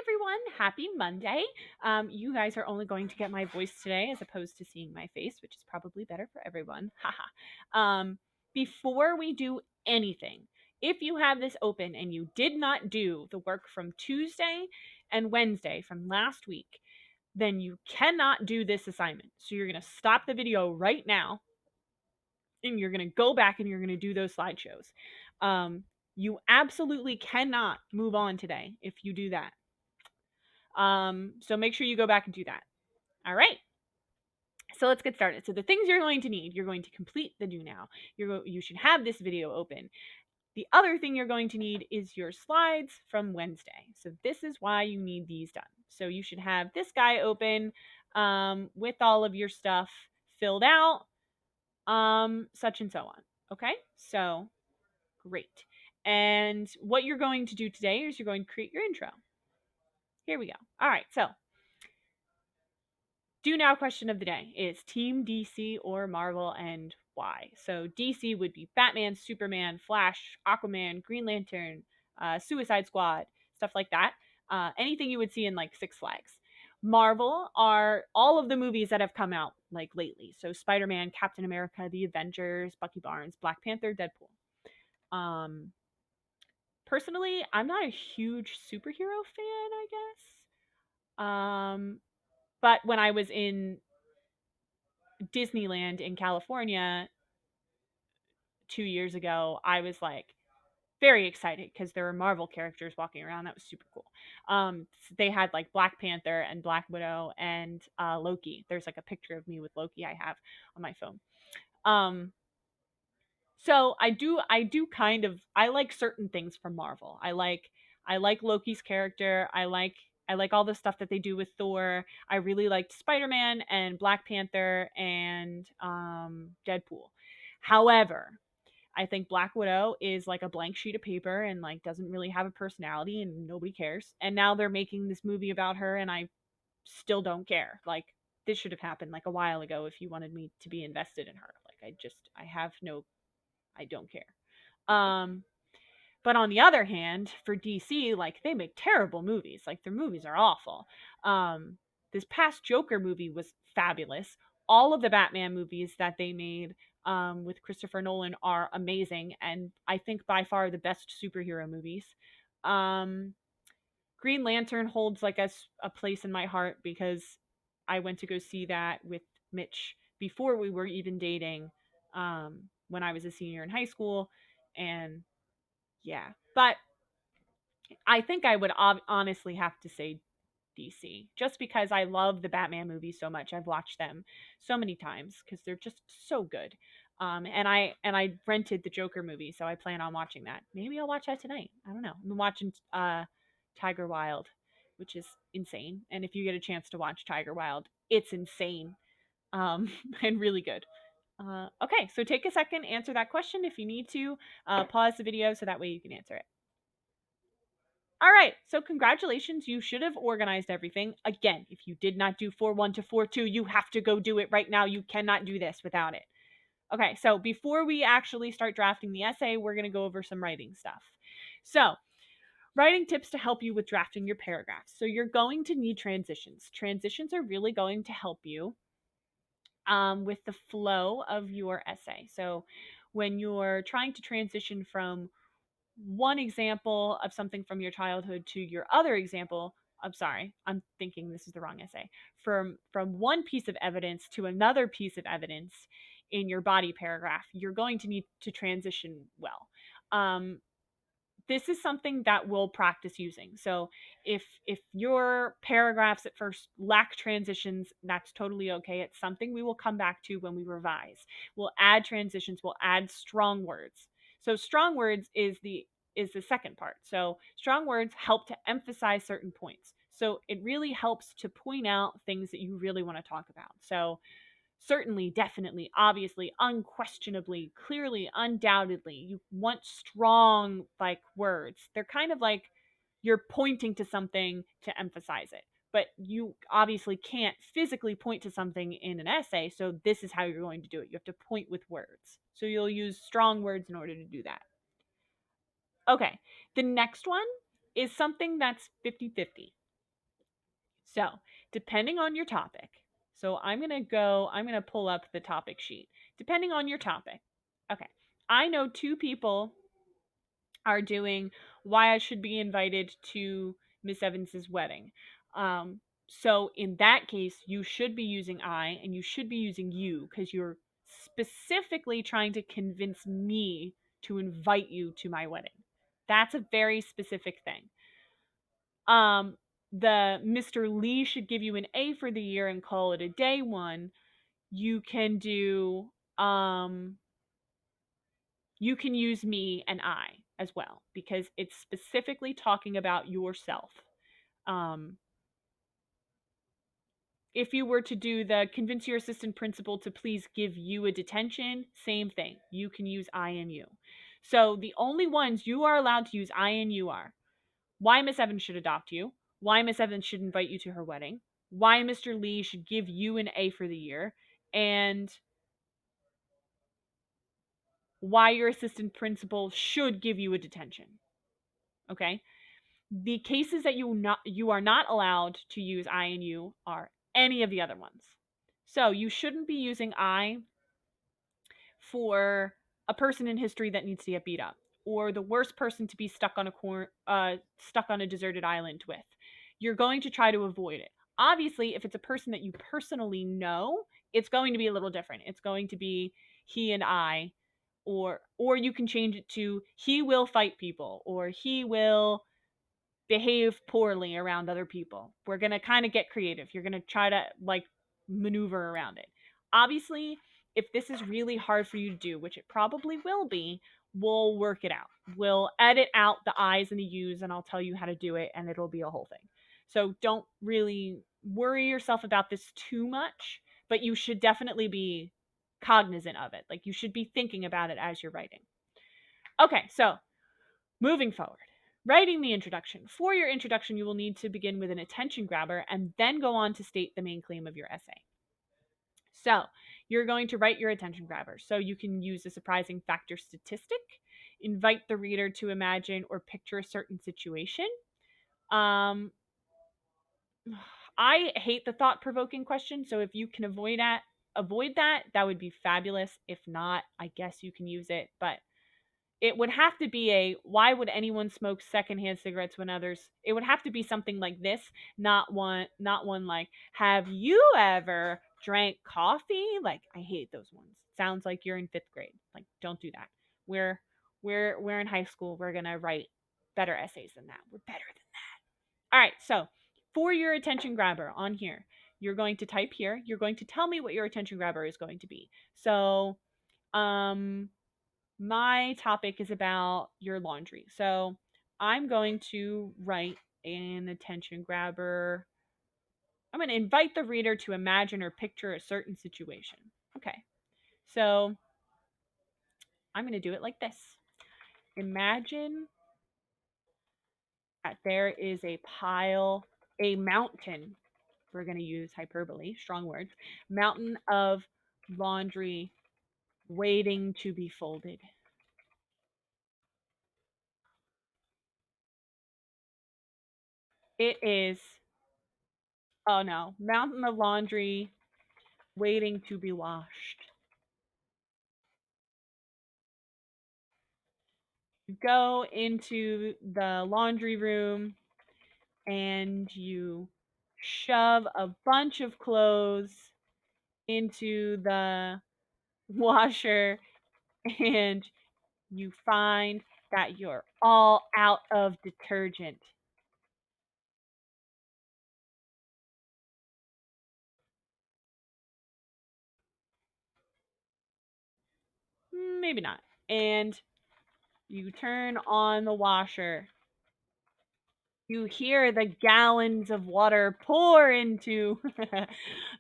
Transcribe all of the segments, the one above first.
everyone. Happy Monday. You guys are only going to get my voice today as opposed to seeing my face, which is probably better for everyone. Haha. Before we do anything, if you have this open and you did not do the work from Tuesday and Wednesday from last week, then you cannot do this assignment. So you're going to stop the video right now and you're going to go back and you're going to do those slideshows. You absolutely cannot move on today if you do that. So make sure you go back and do that. All right. So let's get started. So the things you're going to need, you're going to complete the do now. You should have this video open. The other thing you're going to need is your slides from Wednesday. So this is why you need these done. So you should have this guy open with all of your stuff filled out, such and so on. Okay, so great. And what you're going to do today is you're going to create your intro. Here we go. All right, so do now question of the day is Team DC or Marvel and why? So DC would be Batman, Superman, Flash, Aquaman, Green Lantern, Suicide Squad, stuff like that. Anything you would see in like Six Flags. Marvel are all of the movies that have come out like lately. So Spider-Man, Captain America, The Avengers, Bucky Barnes, Black Panther, Deadpool. Personally, I'm not a huge superhero fan, I guess. But when I was in Disneyland in California 2 years ago, I was like very excited because there were Marvel characters walking around. That was super cool. They had like Black Panther and Black Widow and Loki. There's like a picture of me with Loki I have on my phone. So I do kind of I like certain things from Marvel. I like Loki's character. I like all the stuff that they do with Thor. I really liked Spider-Man and Black Panther and Deadpool. However, I think Black Widow is like a blank sheet of paper and like doesn't really have a personality and nobody cares. And now they're making this movie about her and I still don't care. Like this should have happened like a while ago if you wanted me to be invested in her. Like I have no I don't care. Um, but on the other hand, for DC, like they make terrible movies. Like their movies are awful. Um, this past Joker movie was fabulous. All of the Batman movies that they made with Christopher Nolan are amazing, and I think by far the best superhero movies. Um, Green Lantern holds like a place in my heart because I went to go see that with Mitch before we were even dating when I was a senior in high school. And yeah, but I think I would honestly have to say DC just because I love the Batman movies so much. I've watched them so many times because they're just so good. And I rented the Joker movie, so I plan on watching that. Maybe I'll watch that tonight. I don't know. I've been watching Tiger Wild, which is insane. And if you get a chance to watch Tiger Wild, it's insane and really good. Okay, so take a second, answer that question if you need to. Pause the video so that way you can answer it. All right, so congratulations. You should have organized everything. Again, if you did not do 4-1 to 4-2, you have to go do it right now. You cannot do this without it. Okay, so before we actually start drafting the essay, we're going to go over some writing stuff. So, writing tips to help you with drafting your paragraphs. So, you're going to need transitions. Transitions are really going to help you with the flow of your essay. So, when you're trying to transition from one example of something from your childhood to your other example, I'm thinking this is the wrong essay, from one piece of evidence to another piece of evidence in your body paragraph, you're going to need to transition well. This is something that we'll practice using. So if your paragraphs at first lack transitions, that's totally okay. It's something we will come back to when we revise. We'll add transitions, we'll add strong words. So strong words is the second part. So strong words help to emphasize certain points. So it really helps to point out things that you really want to talk about. So certainly, definitely, obviously, unquestionably, clearly, undoubtedly, you want strong like words. They're kind of like you're pointing to something to emphasize it. But you obviously can't physically point to something in an essay, so this is how you're going to do it. You have to point with words. So you'll use strong words in order to do that. Okay, the next one is something that's 50-50. So, depending on your topic. So, I'm going to pull up the topic sheet. Depending on your topic. Okay. I know two people are doing why I should be invited to Miss Evans's wedding. So in that case, you should be using I and you should be using you because you're specifically trying to convince me to invite you to my wedding. That's a very specific thing. Um, the Mr. Lee should give you an A for the year and call it a day one. You can do you can use me and I as well because it's specifically talking about yourself. Um, if you were to do the convince your assistant principal to please give you a detention, same thing. You can use I and you. So the only ones you are allowed to use I and you are why Miss Evans should adopt you, why Miss Evans should invite you to her wedding, why Mr. Lee should give you an A for the year, and why your assistant principal should give you a detention. Okay? The cases that you are not allowed to use I and you are any of the other ones. So you shouldn't be using I for a person in history that needs to get beat up, or the worst person to be stuck on a deserted island with. You're going to try to avoid it. Obviously, if it's a person that you personally know, it's going to be a little different. It's going to be he and I, or you can change it to he will fight people, or he will behave poorly around other people. We're going to kind of get creative. You're going to try to like maneuver around it. Obviously, if this is really hard for you to do, which it probably will be, we'll work it out. We'll edit out the I's and the U's and I'll tell you how to do it and it'll be a whole thing. So don't really worry yourself about this too much, but you should definitely be cognizant of it. Like you should be thinking about it as you're writing. Okay, so moving forward, writing the introduction. For your introduction, you will need to begin with an attention grabber and then go on to state the main claim of your essay. So, you're going to write your attention grabber. So, you can use a surprising fact or statistic, invite the reader to imagine or picture a certain situation. Um, I hate the thought provoking question. So, if you can avoid that, that would be fabulous. If not, I guess you can use it. But it would have to be a why would anyone smoke secondhand cigarettes when others it would have to be something like this, not one like have you ever drank coffee? Like I hate those ones. Sounds like you're in 5th grade. Like don't do that. We're in high school. We're going to write better essays than that. We're better than that. All right, so for your attention grabber on here, you're going to type here. You're going to tell me what your attention grabber is going to be. So, my topic is about your laundry. So I'm going to write an attention grabber. I'm going to invite the reader to imagine or picture a certain situation. Okay. So I'm going to do it like this. Imagine that there is a mountain. We're going to use hyperbole, strong words. Mountain of laundry waiting to be folded. It is, oh no, mountain of laundry waiting to be washed. You go into the laundry room and you shove a bunch of clothes into the washer and you find that you're all out of detergent. Maybe not. And you turn on the washer. You hear the gallons of water pour into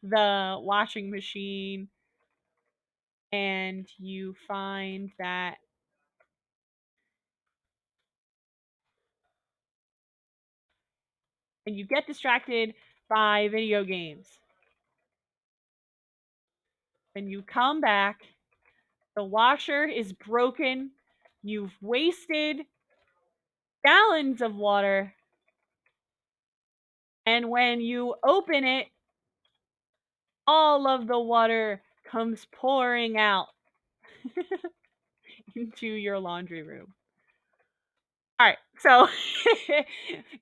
the washing machine, and you find that and you get distracted by video games. And you come back, the washer is broken, you've wasted gallons of water, And when you open it, all of the water comes pouring out into your laundry room. All right. So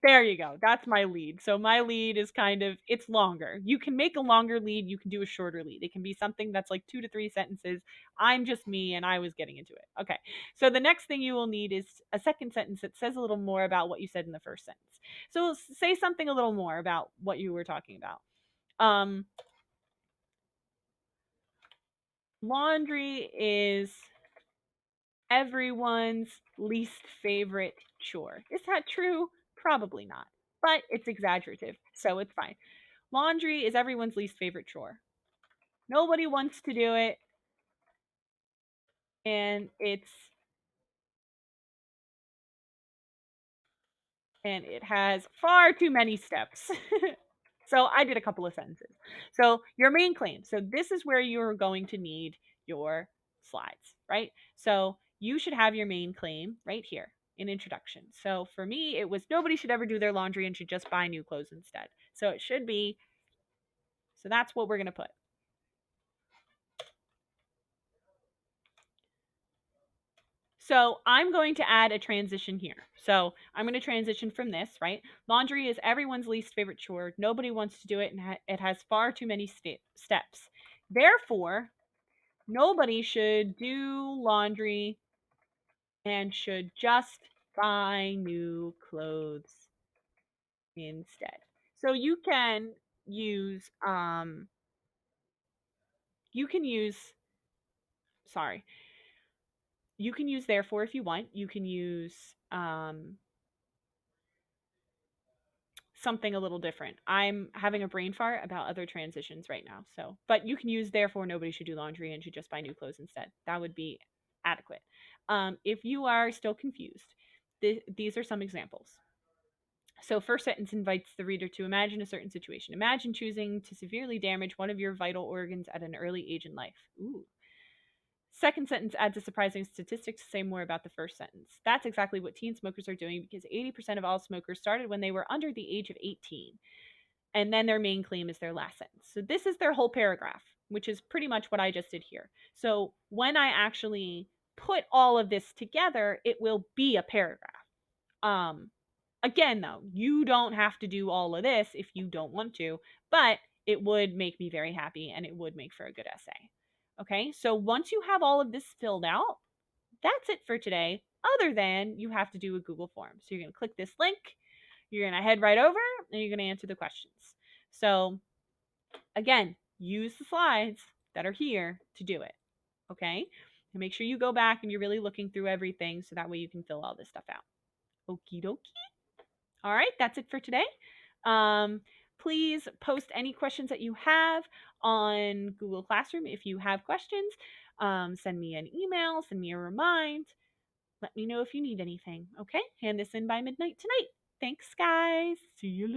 there you go. That's my lead. So my lead is kind of it's longer. You can make a longer lead, you can do a shorter lead. It can be something that's like 2 to 3 sentences. I'm just me and I was getting into it. Okay. So the next thing you will need is a second sentence that says a little more about what you said in the first sentence. So say something a little more about what you were talking about. Um Laundry is everyone's least favorite chore. Is that true? Probably not, but it's exaggerative, so it's fine. Laundry is everyone's least favorite chore. Nobody wants to do it, and it has far too many steps. So I did a couple of sentences. So your main claim. So this is where you're going to need your slides, right? So you should have your main claim right here in introduction. So for me, it was nobody should ever do their laundry and should just buy new clothes instead. So it should be, so that's what we're going to put. So I'm going to add a transition here. So I'm going to transition from this, right? Laundry is everyone's least favorite chore. Nobody wants to do it, and it has far too many steps. Therefore, nobody should do laundry and should just buy new clothes instead. So use you can use sorry. You can use therefore if you want. You can use something a little different. I'm having a brain fart about other transitions right now. So, but you can use therefore nobody should do laundry and should just buy new clothes instead. That would be adequate. If you are still confused, these are some examples. So, first sentence invites the reader to imagine a certain situation. Imagine choosing to severely damage one of your vital organs at an early age in life. Ooh. Second sentence adds a surprising statistic to say more about the first sentence. That's exactly what teen smokers are doing because 80% of all smokers started when they were under the age of 18. And then their main claim is their last sentence. So this is their whole paragraph, which is pretty much what I just did here. So when I actually put all of this together, it will be a paragraph. Um, Again, though, you don't have to do all of this if you don't want to, but it would make me very happy and it would make for a good essay. Okay, so once you have all of this filled out, that's it for today, other than you have to do a Google form. So you're going to click this link, you're going to head right over, and you're going to answer the questions. So again, use the slides that are here to do it. Okay, and make sure you go back and you're really looking through everything so that way you can fill all this stuff out. Okie dokie. All right, that's it for today. Um, Please post any questions that you have on Google Classroom. If you have questions, send me an email, send me a remind. Let me know if you need anything. Okay, hand this in by midnight tonight. Thanks, guys. See you later.